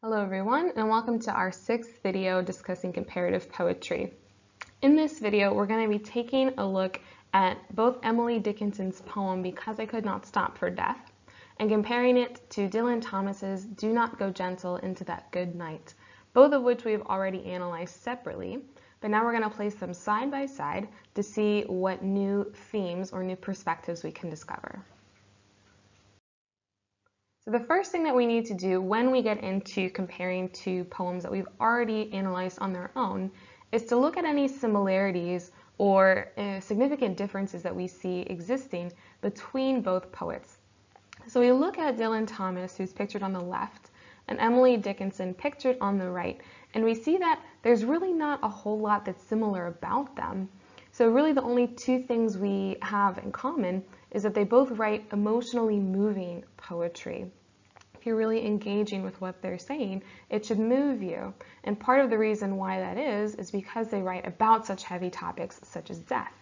Hello everyone, and welcome to our 6th video discussing comparative poetry. In this video, we're going to be taking a look at both Emily Dickinson's poem Because I Could Not Stop for Death and comparing it to Dylan Thomas's Do Not Go Gentle Into That Good Night, both of which we've already analyzed separately, but now we're going to place them side by side to see what new themes or new perspectives we can discover. So the first thing that we need to do when we get into comparing two poems that we've already analyzed on their own is to look at any similarities or significant differences that we see existing between both poets. So we look at Dylan Thomas, who's pictured on the left, and Emily Dickinson pictured on the right, and we see that there's really not a whole lot that's similar about them. So really the only two things we have in common is that they both write emotionally moving poetry. If you're really engaging with what they're saying, it should move you. And part of the reason why that is because they write about such heavy topics such as death.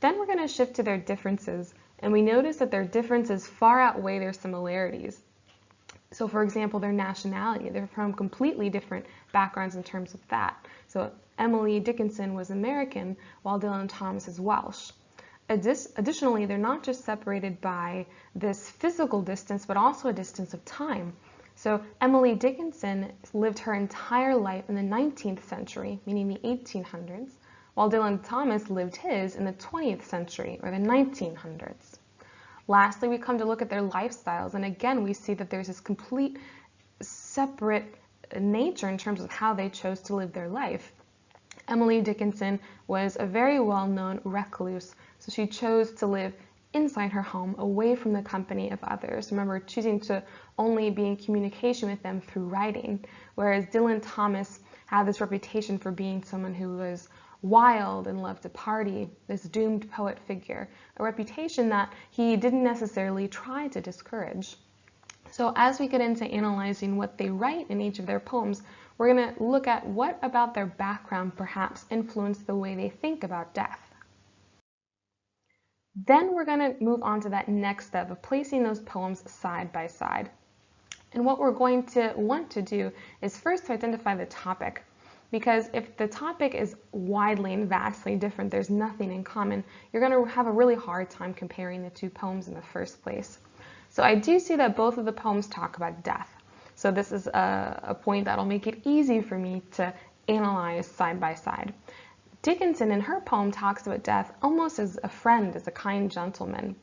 Then we're going to shift to their differences, and we notice that their differences far outweigh their similarities. So for example, their nationality, they're from completely different backgrounds in terms of that. So Emily Dickinson was American, while Dylan Thomas is Welsh. Additionally, they're not just separated by this physical distance, but also a distance of time. So Emily Dickinson lived her entire life in the 19th century, meaning the 1800s, while Dylan Thomas lived his in the 20th century, or the 1900s. Lastly, we come to look at their lifestyles, and again, we see that there's this complete separate nature in terms of how they chose to live their life. Emily Dickinson was a very well-known recluse, so she chose to live inside her home, away from the company of others. Remember, choosing to only be in communication with them through writing, whereas Dylan Thomas had this reputation for being someone who was wild and loved to party, this doomed poet figure, a reputation that he didn't necessarily try to discourage. So as we get into analyzing what they write in each of their poems, we're going to look at what about their background perhaps influenced the way they think about death. Then we're going to move on to that next step of placing those poems side by side. And what we're going to want to do is first to identify the topic. Because if the topic is widely and vastly different, there's nothing in common, you're going to have a really hard time comparing the two poems in the first place. So I do see that both of the poems talk about death. So this is a point that'll make it easy for me to analyze side by side. Dickinson in her poem talks about death almost as a friend, as a kind gentleman,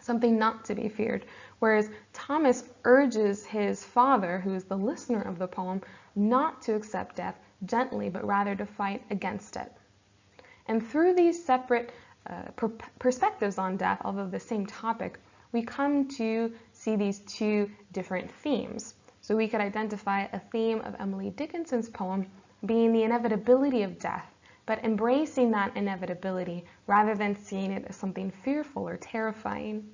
something not to be feared, whereas Thomas urges his father, who is the listener of the poem, not to accept death gently, but rather to fight against it. And through these separate perspectives on death, although the same topic, we come to see these two different themes. So we could identify a theme of Emily Dickinson's poem being the inevitability of death, but embracing that inevitability rather than seeing it as something fearful or terrifying.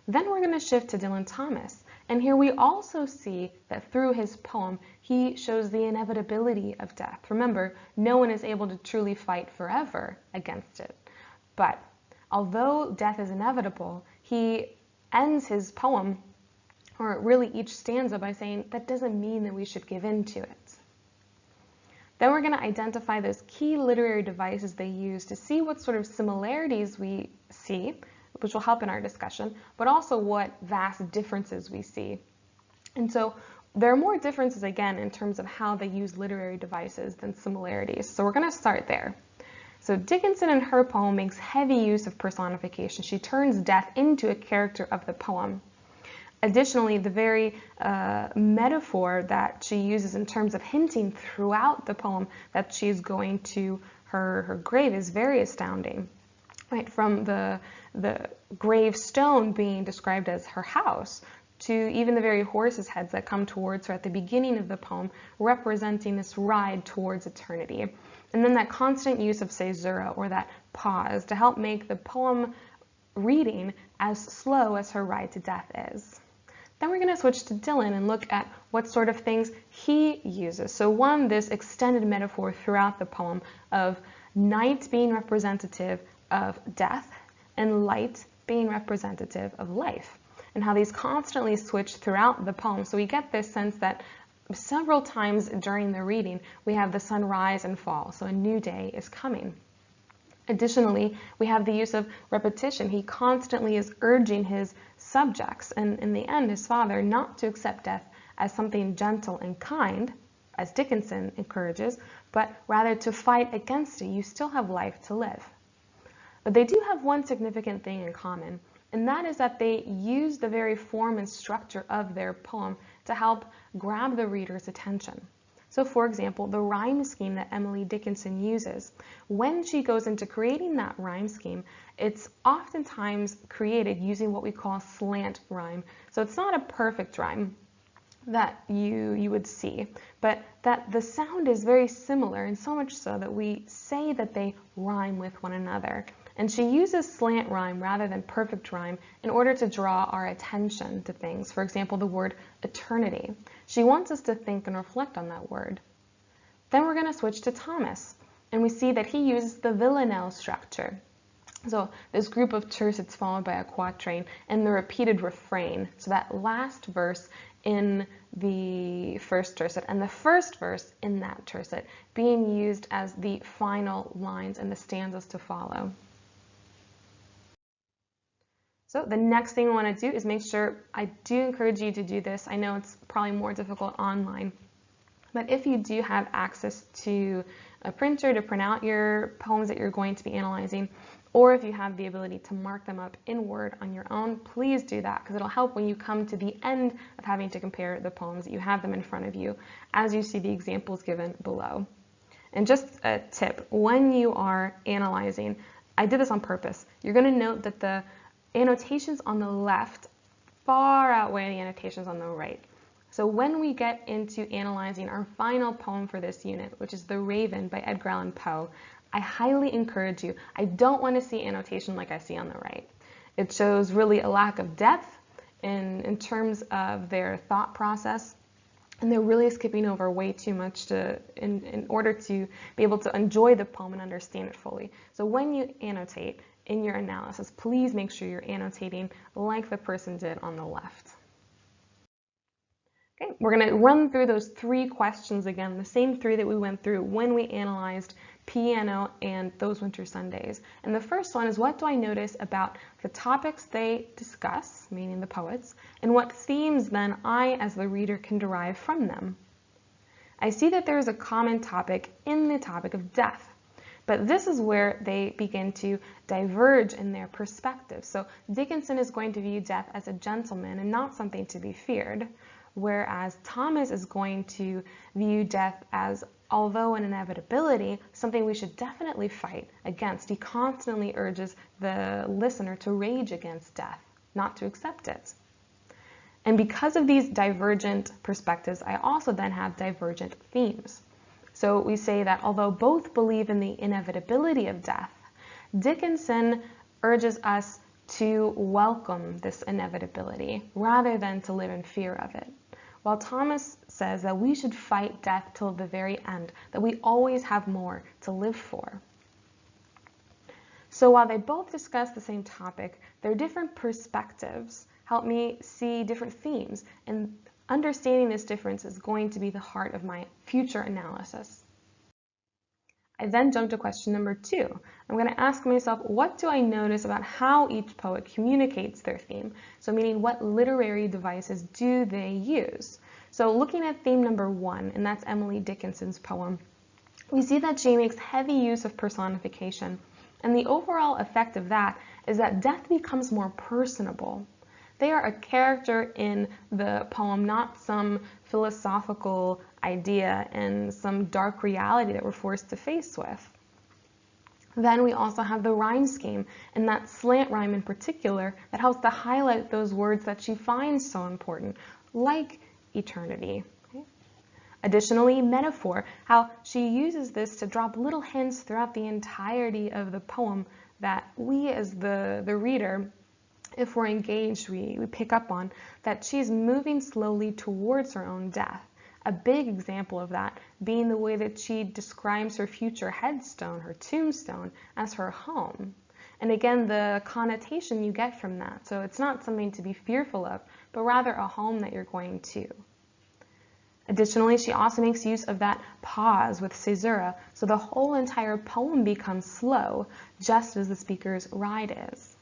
Then we're going to shift to Dylan Thomas, and here we also see that through his poem, he shows the inevitability of death. Remember, no one is able to truly fight forever against it. But although death is inevitable, he ends his poem, or really each stanza, by saying that doesn't mean that we should give in to it. Then we're going to identify those key literary devices they use to see what sort of similarities we see, which will help in our discussion, but also what vast differences we see. And so there are more differences, again, in terms of how they use literary devices than similarities. So we're going to start there. So Dickinson in her poem makes heavy use of personification. She turns death into a character of the poem. Additionally, the very metaphor that she uses in terms of hinting throughout the poem that she's going to her grave is very astounding. Right, from the gravestone being described as her house, to even the very horses' heads that come towards her at the beginning of the poem, representing this ride towards eternity. And then that constant use of caesura, or that pause, to help make the poem reading as slow as her ride to death is. Then we're going to switch to Dylan and look at what sort of things he uses. So one, this extended metaphor throughout the poem of night being representative of death and light being representative of life, and how these constantly switch throughout the poem. So we get this sense that several times during the reading, we have the sun rise and fall, so a new day is coming. Additionally, we have the use of repetition. He constantly is urging his subjects, and in the end, his father, not to accept death as something gentle and kind, as Dickinson encourages, but rather to fight against it. You still have life to live. But they do have one significant thing in common, and that is that they use the very form and structure of their poem to help grab the reader's attention. So for example, the rhyme scheme that Emily Dickinson uses, when she goes into creating that rhyme scheme, it's oftentimes created using what we call slant rhyme. So it's not a perfect rhyme that you would see, but that the sound is very similar, and so much so that we say that they rhyme with one another. And she uses slant rhyme rather than perfect rhyme in order to draw our attention to things. For example, the word eternity. She wants us to think and reflect on that word. Then we're going to switch to Thomas, and we see that he uses the villanelle structure. So this group of tercets followed by a quatrain and the repeated refrain. So that last verse in the first tercet and the first verse in that tercet being used as the final lines and the stanzas to follow. So the next thing I want to do is make sure, I do encourage you to do this. I know it's probably more difficult online, but if you do have access to a printer to print out your poems that you're going to be analyzing, or if you have the ability to mark them up in Word on your own, please do that, because it'll help when you come to the end of having to compare the poems that you have them in front of you as you see the examples given below. And just a tip, when you are analyzing, I did this on purpose, you're going to note that the annotations on the left far outweigh the annotations on the right. So when we get into analyzing our final poem for this unit, which is The Raven by Edgar Allan Poe, I highly encourage you, I don't want to see annotation like I see on the right. It shows really a lack of depth in terms of their thought process, and they're really skipping over way too much in order to be able to enjoy the poem and understand it fully. So when you annotate in your analysis, please make sure you're annotating like the person did on the left. Okay, we're going to run through those 3 questions again, the same 3 that we went through when we analyzed Piano and Those Winter Sundays. And the first one is, what do I notice about the topics they discuss, meaning the poets, and what themes then I, as the reader, can derive from them? I see that there is a common topic in the topic of death. But this is where they begin to diverge in their perspective. So Dickinson is going to view death as a gentleman and not something to be feared, whereas Thomas is going to view death as, although an inevitability, something we should definitely fight against. He constantly urges the listener to rage against death, not to accept it. And because of these divergent perspectives, I also then have divergent themes. So we say that although both believe in the inevitability of death, Dickinson urges us to welcome this inevitability rather than to live in fear of it. While Thomas says that we should fight death till the very end, that we always have more to live for. So while they both discuss the same topic, their different perspectives help me see different themes, and understanding this difference is going to be the heart of my future analysis. I then jump to question number 2. I'm going to ask myself, what do I notice about how each poet communicates their theme? So meaning, what literary devices do they use? So looking at theme number 1, and that's Emily Dickinson's poem, we see that she makes heavy use of personification. And the overall effect of that is that death becomes more personable. They are a character in the poem, not some philosophical idea and some dark reality that we're forced to face with. Then we also have the rhyme scheme, and that slant rhyme in particular that helps to highlight those words that she finds so important, like eternity. Additionally, metaphor, how she uses this to drop little hints throughout the entirety of the poem that we as the reader, if we're engaged, we pick up on, that she's moving slowly towards her own death. A big example of that being the way that she describes her future headstone, her tombstone, as her home. And again, the connotation you get from that. So it's not something to be fearful of, but rather a home that you're going to. Additionally, she also makes use of that pause with caesura, so the whole entire poem becomes slow, just as the speaker's ride is.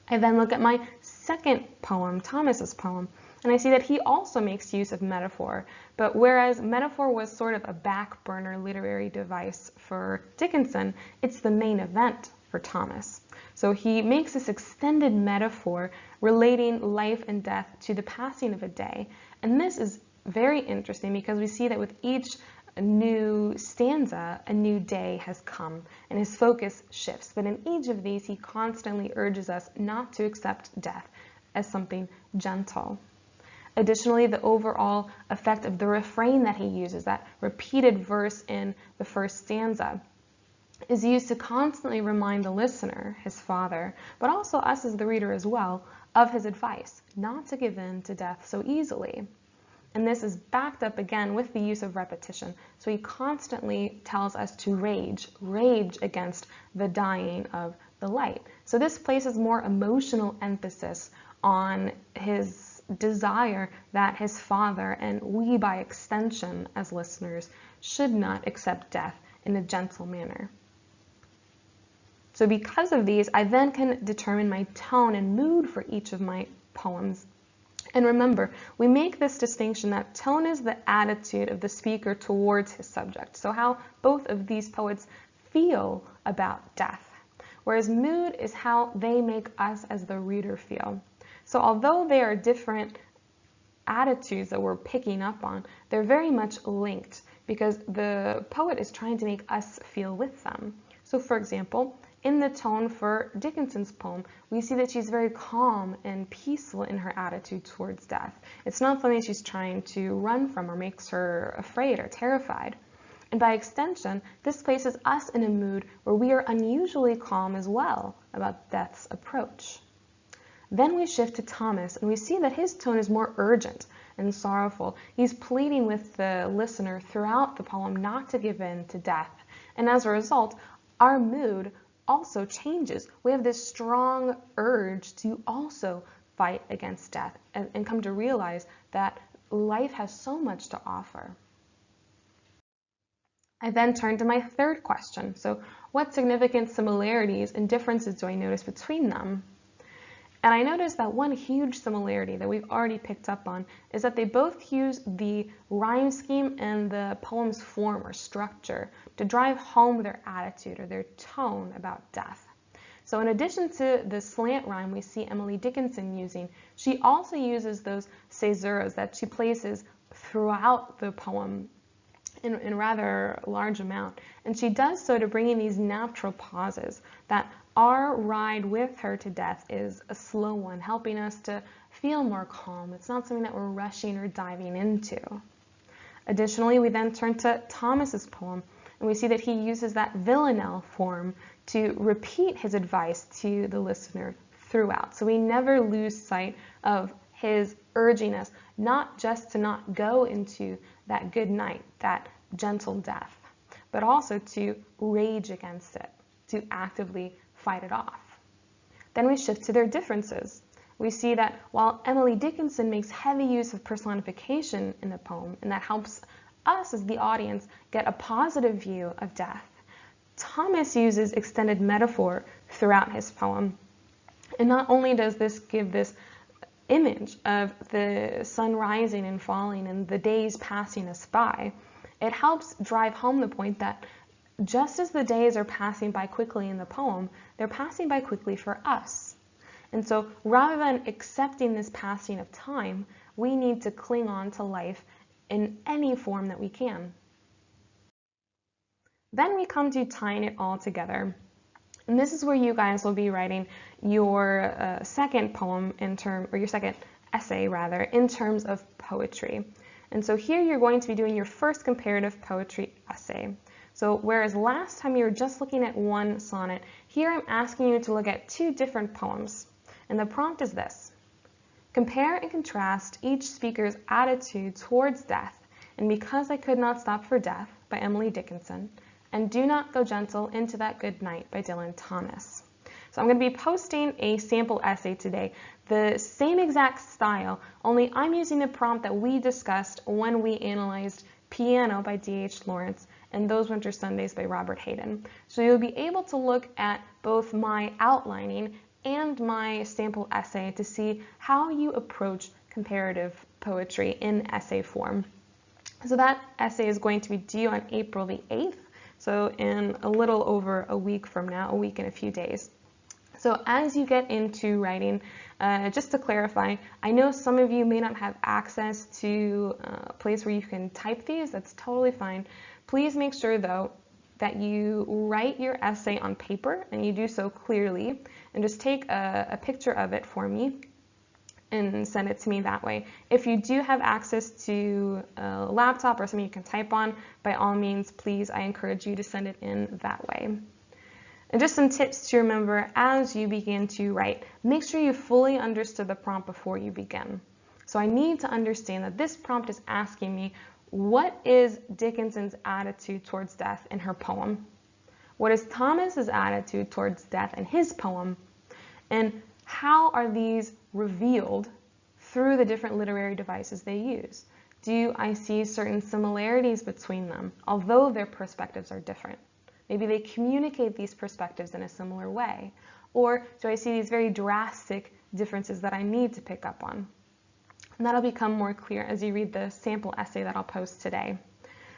I then look at my second poem, Thomas's poem, and I see that he also makes use of metaphor, but whereas metaphor was sort of a back burner literary device for Dickinson, it's the main event for Thomas. So he makes this extended metaphor relating life and death to the passing of a day, and this is very interesting because we see that with each new stanza, a new day has come, and his focus shifts. But in each of these, he constantly urges us not to accept death as something gentle. Additionally, the overall effect of the refrain that he uses, that repeated verse in the first stanza, is used to constantly remind the listener, his father, but also us as the reader as well, of his advice, not to give in to death so easily. And this is backed up again with the use of repetition. So he constantly tells us to rage against the dying of the light. So this places more emotional emphasis on his desire that his father, and we by extension as listeners, should not accept death in a gentle manner. So because of these, I then can determine my tone and mood for each of my poems. And remember, we make this distinction that tone is the attitude of the speaker towards his subject, so how both of these poets feel about death, whereas mood is how they make us as the reader feel. So although they are different attitudes that we're picking up on, they're very much linked because the poet is trying to make us feel with them. So for example, in the tone for Dickinson's poem, we see that she's very calm and peaceful in her attitude towards death. It's not something she's trying to run from or makes her afraid or terrified. And by extension, this places us in a mood where we are unusually calm as well about death's approach. Then we shift to Thomas, and we see that his tone is more urgent and sorrowful. He's pleading with the listener throughout the poem not to give in to death. And as a result, our mood also changes. We have this strong urge to also fight against death and come to realize that life has so much to offer. I then turn to my third question. So what significant similarities and differences do I notice between them? And I noticed that one huge similarity that we've already picked up on is that they both use the rhyme scheme and the poem's form or structure to drive home their attitude or their tone about death. So in addition to the slant rhyme we see Emily Dickinson using, she also uses those caesuras that she places throughout the poem in rather large amount. And she does so to bring in these natural pauses that our ride with her to death is a slow one, helping us to feel more calm. It's not something that we're rushing or diving into. Additionally, we then turn to Thomas's poem, and we see that he uses that villanelle form to repeat his advice to the listener throughout. So we never lose sight of his urging us not just to not go into that good night, that gentle death, but also to rage against it, to actively fight it off. Then we shift to their differences. We see that while Emily Dickinson makes heavy use of personification in the poem, and that helps us as the audience get a positive view of death, Thomas uses extended metaphor throughout his poem. And not only does this give this image of the sun rising and falling and the days passing us by, it helps drive home the point that just as the days are passing by quickly in the poem, they're passing by quickly for us. And so rather than accepting this passing of time, we need to cling on to life in any form that we can. Then we come to tying it all together. And this is where you guys will be writing your second poem or your second essay rather, in terms of poetry. And so here you're going to be doing your first comparative poetry essay. So whereas last time you were just looking at one sonnet, here I'm asking you to look at two different poems. And the prompt is this: compare and contrast each speaker's attitude towards death in Because I Could Not Stop for Death by Emily Dickinson, and Do Not Go Gentle Into That Good Night by Dylan Thomas. So I'm going to be posting a sample essay today, the same exact style, only I'm using the prompt that we discussed when we analyzed Piano by D.H. Lawrence and Those Winter Sundays by Robert Hayden. So you'll be able to look at both my outlining and my sample essay to see how you approach comparative poetry in essay form. So that essay is going to be due on April the 8th, so in a little over a week from now, a week and a few days. So as you get into writing, just to clarify, I know some of you may not have access to a place where you can type these. That's totally fine. Please make sure, though, that you write your essay on paper and you do so clearly, and just take a picture of it for me and send it to me that way. If you do have access to a laptop or something you can type on, by all means, please, I encourage you to send it in that way. And just some tips to remember as you begin to write. Make sure you fully understood the prompt before you begin. So I need to understand that this prompt is asking me, what is Dickinson's attitude towards death in her poem? What is Thomas's attitude towards death in his poem? And how are these revealed through the different literary devices they use? Do I see certain similarities between them, although their perspectives are different? Maybe they communicate these perspectives in a similar way. Or do I see these very drastic differences that I need to pick up on? And that'll become more clear as you read the sample essay that I'll post today.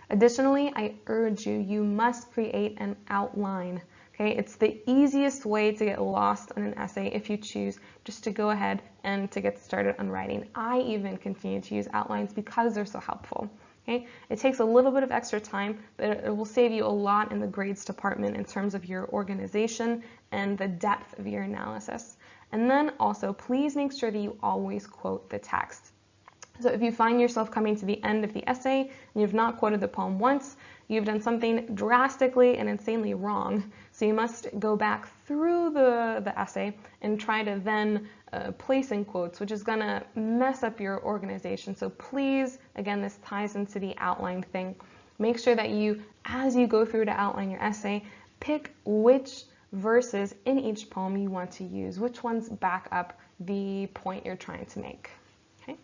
Additionally, I urge you, you must create an outline. Okay? It's the easiest way to get lost in an essay if you choose just to go ahead and to get started on writing. I even continue to use outlines because they're so helpful. Okay? It takes a little bit of extra time, but it will save you a lot in the grades department in terms of your organization and the depth of your analysis. And then also, please make sure that you always quote the text. So if you find yourself coming to the end of the essay and you've not quoted the poem once, you've done something drastically and insanely wrong. So you must go back through the essay and try to then place in quotes, which is going to mess up your organization. So please, again, this ties into the outline thing. Make sure that you, as you go through to outline your essay, pick which verses in each poem you want to use, which ones back up the point you're trying to make. Okay?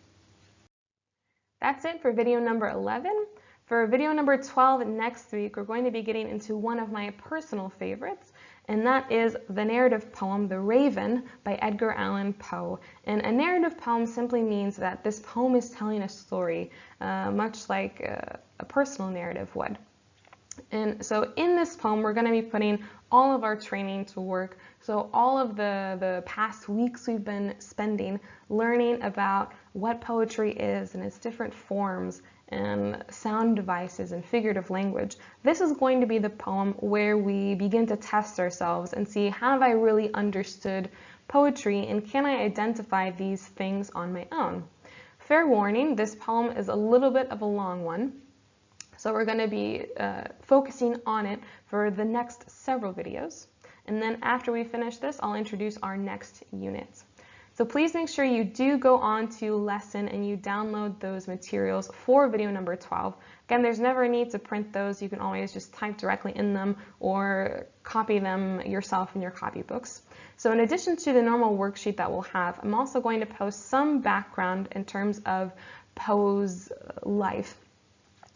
That's it for video number 11. For video number 12 next week, we're going to be getting into one of my personal favorites, and that is the narrative poem, The Raven by Edgar Allan Poe. And a narrative poem simply means that this poem is telling a story, much like a personal narrative would. And so in this poem, we're going to be putting all of our training to work. So all of the past weeks we've been spending learning about what poetry is and its different forms and sound devices and figurative language. This is going to be the poem where we begin to test ourselves and see, have I really understood poetry and can I identify these things on my own? Fair warning, this poem is a little bit of a long one. So we're going to be focusing on it for the next several videos. And then after we finish this, I'll introduce our next unit. So please make sure you do go on to lesson and you download those materials for video number 12. Again, there's never a need to print those. You can always just type directly in them or copy them yourself in your copybooks. So in addition to the normal worksheet that we'll have, I'm also going to post some background in terms of Poe's life,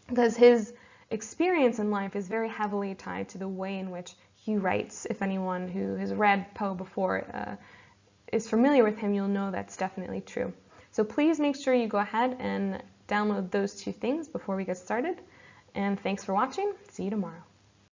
because his experience in life is very heavily tied to the way in which he writes. If anyone who has read Poe before is familiar with him, you'll know that's definitely true. So please make sure you go ahead and download those two things before we get started. And thanks for watching. See you tomorrow.